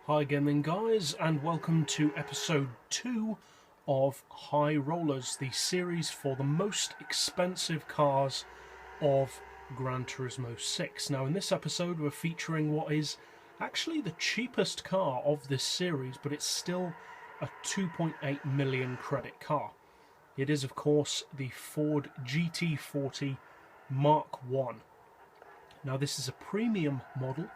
Hi again then guys, and welcome to episode 2 of High Rollers, the series for the most expensive cars of Gran Turismo 6. Now in this episode we're featuring what is actually the cheapest car of this series, but it's still a 2.8 million credit car. It is of course the Ford GT40 Mk.1. Now this is a premium model.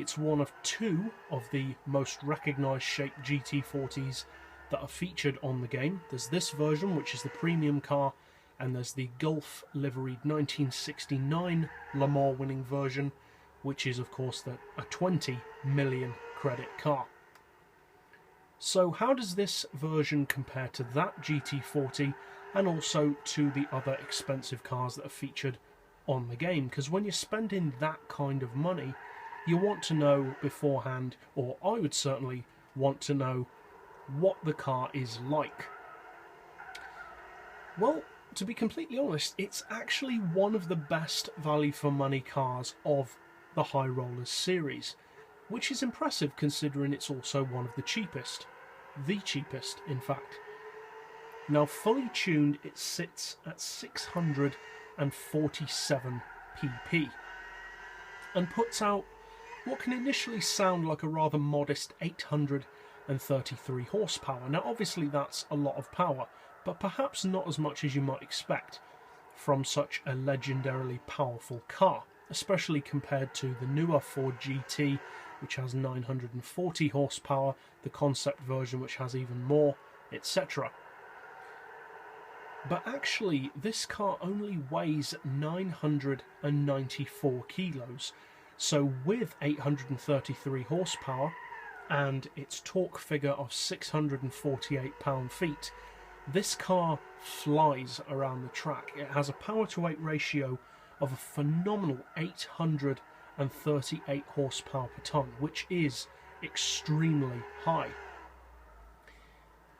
It's one of two of the most recognised shaped GT40s that are featured on the game. There's this version, which is the premium car, and there's the Gulf liveried 1969 Le Mans winning version, which is of course a 20 million credit car. So how does this version compare to that GT40 and also to the other expensive cars that are featured on the game? Because when you're spending that kind of money, you want to know beforehand, or I would certainly want to know, what the car is like. Well, to be completely honest, it's actually one of the best value for money cars of the High Rollers series, which is impressive considering it's also one of the cheapest in fact. Now fully tuned, it sits at 647 pp and puts out what can initially sound like a rather modest 833 horsepower. Now obviously that's a lot of power, but perhaps not as much as you might expect from such a legendarily powerful car, especially compared to the newer Ford GT, which has 940 horsepower, the concept version which has even more, etc. But actually this car only weighs 994 kilos. So with 833 horsepower and its torque figure of 648 pound-feet, this car flies around the track. It has a power-to-weight ratio of a phenomenal 838 horsepower per tonne, which is extremely high.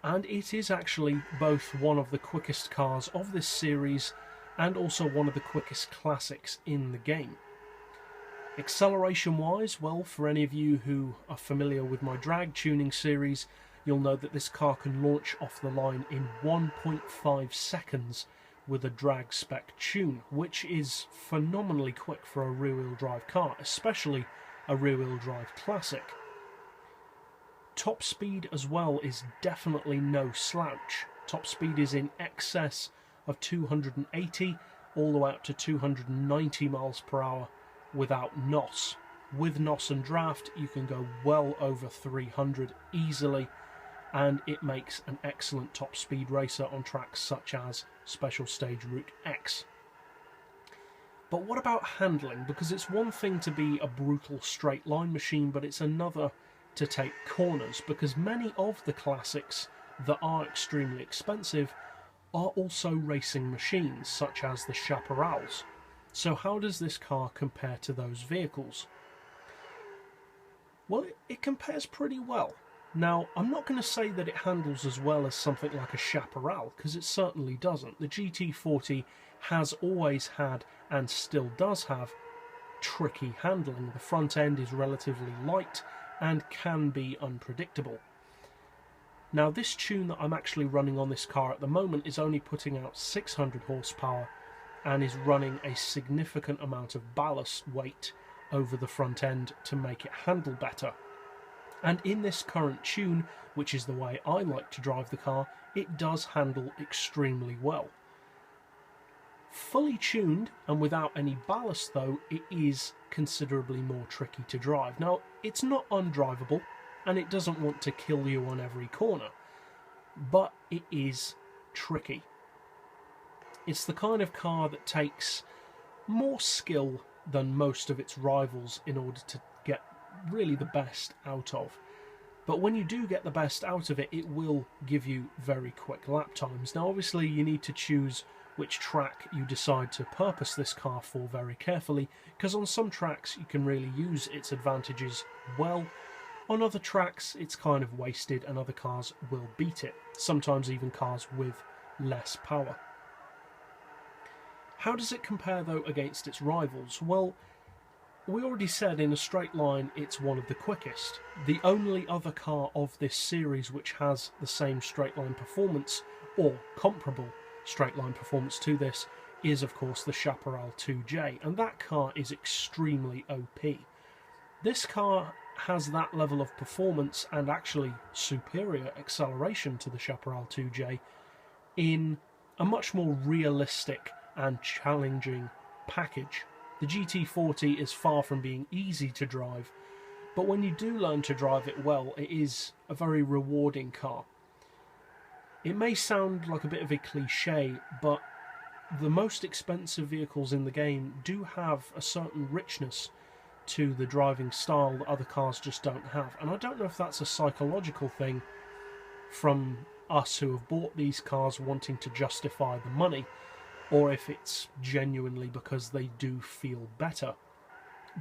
And it is actually both one of the quickest cars of this series and also one of the quickest classics in the game. Acceleration wise, well, for any of you who are familiar with my drag tuning series, you'll know that this car can launch off the line in 1.5 seconds with a drag spec tune, which is phenomenally quick for a rear-wheel drive car, especially a rear-wheel drive classic. Top speed as well is definitely no slouch. Top speed is in excess of 280 all the way up to 290 miles per hour without NOS. With NOS and draft you can go well over 300 easily, and it makes an excellent top speed racer on tracks such as Special Stage Route X. But what about handling? Because it's one thing to be a brutal straight line machine, but it's another to take corners, because many of the classics that are extremely expensive are also racing machines such as the Chaparrals. So how does this car compare to those vehicles? Well, it compares pretty well. Now, I'm not going to say that it handles as well as something like a Chaparral, because it certainly doesn't. The GT40 has always had, and still does have, tricky handling. The front end is relatively light and can be unpredictable. Now, this tune that I'm actually running on this car at the moment is only putting out 600 horsepower and is running a significant amount of ballast weight over the front end to make it handle better. And in this current tune, which is the way I like to drive the car, it does handle extremely well. Fully tuned and without any ballast though, it is considerably more tricky to drive. Now, it's not undrivable and it doesn't want to kill you on every corner, but it is tricky. It's the kind of car that takes more skill than most of its rivals in order to get really the best out of. But when you do get the best out of it, it will give you very quick lap times. Now obviously you need to choose which track you decide to purpose this car for very carefully, because on some tracks you can really use its advantages well. On other tracks it's kind of wasted and other cars will beat it, sometimes even cars with less power. How does it compare though against its rivals? Well, we already said in a straight line it's one of the quickest. The only other car of this series which has the same straight line performance, or comparable straight line performance to this, is of course the Chaparral 2J, and that car is extremely OP. This car has that level of performance and actually superior acceleration to the Chaparral 2J in a much more realistic and challenging package. The GT40 is far from being easy to drive, but when you do learn to drive it well, it is a very rewarding car. It may sound like a bit of a cliche, but the most expensive vehicles in the game do have a certain richness to the driving style that other cars just don't have. And I don't know if that's a psychological thing from us who have bought these cars wanting to justify the money, or if it's genuinely because they do feel better.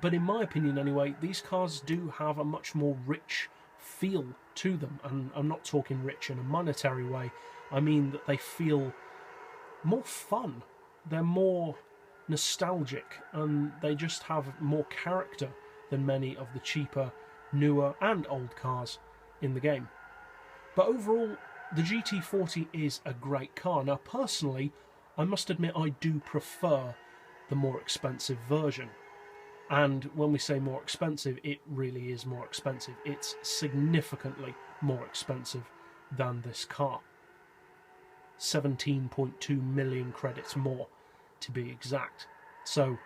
But in my opinion anyway, these cars do have a much more rich feel to them, and I'm not talking rich in a monetary way, I mean that they feel more fun, they're more nostalgic, and they just have more character than many of the cheaper, newer and old cars in the game. But overall, the GT40 is a great car. Now personally, I must admit I do prefer the more expensive version. And when we say more expensive, it really is more expensive. It's significantly more expensive than this car. 17.2 million credits more, to be exact. So,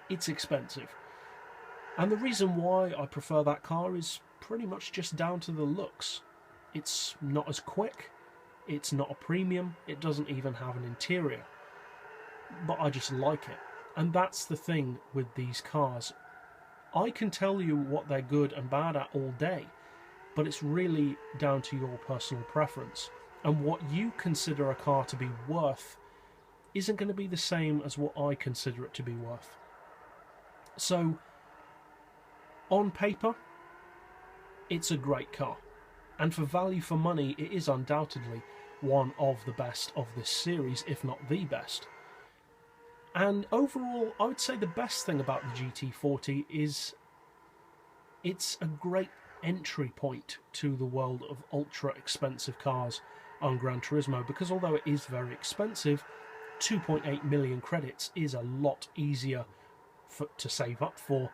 it's expensive. And the reason why I prefer that car is pretty much just down to the looks. It's not as quick, it's not a premium, it doesn't even have an interior. But I just like it. And that's the thing with these cars. I can tell you what they're good and bad at all day, but it's really down to your personal preference. And what you consider a car to be worth isn't going to be the same as what I consider it to be worth. So, on paper, it's a great car. And for value for money, it is undoubtedly one of the best of this series, if not the best. And overall, I would say the best thing about the GT40 is it's a great entry point to the world of ultra expensive cars on Gran Turismo, because although it is very expensive, 2.8 million credits is a lot easier to save up for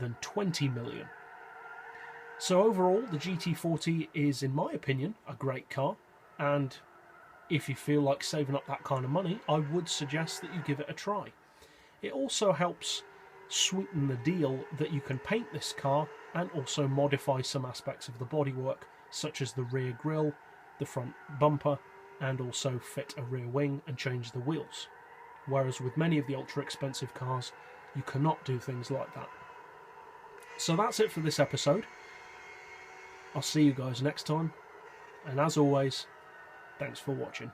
than 20 million. So overall, the GT40 is, in my opinion, a great car, and if you feel like saving up that kind of money, I would suggest that you give it a try. It also helps sweeten the deal that you can paint this car and also modify some aspects of the bodywork, such as the rear grille, the front bumper, and also fit a rear wing and change the wheels. Whereas with many of the ultra expensive cars, you cannot do things like that. So that's it for this episode. I'll see you guys next time, and as always, thanks for watching.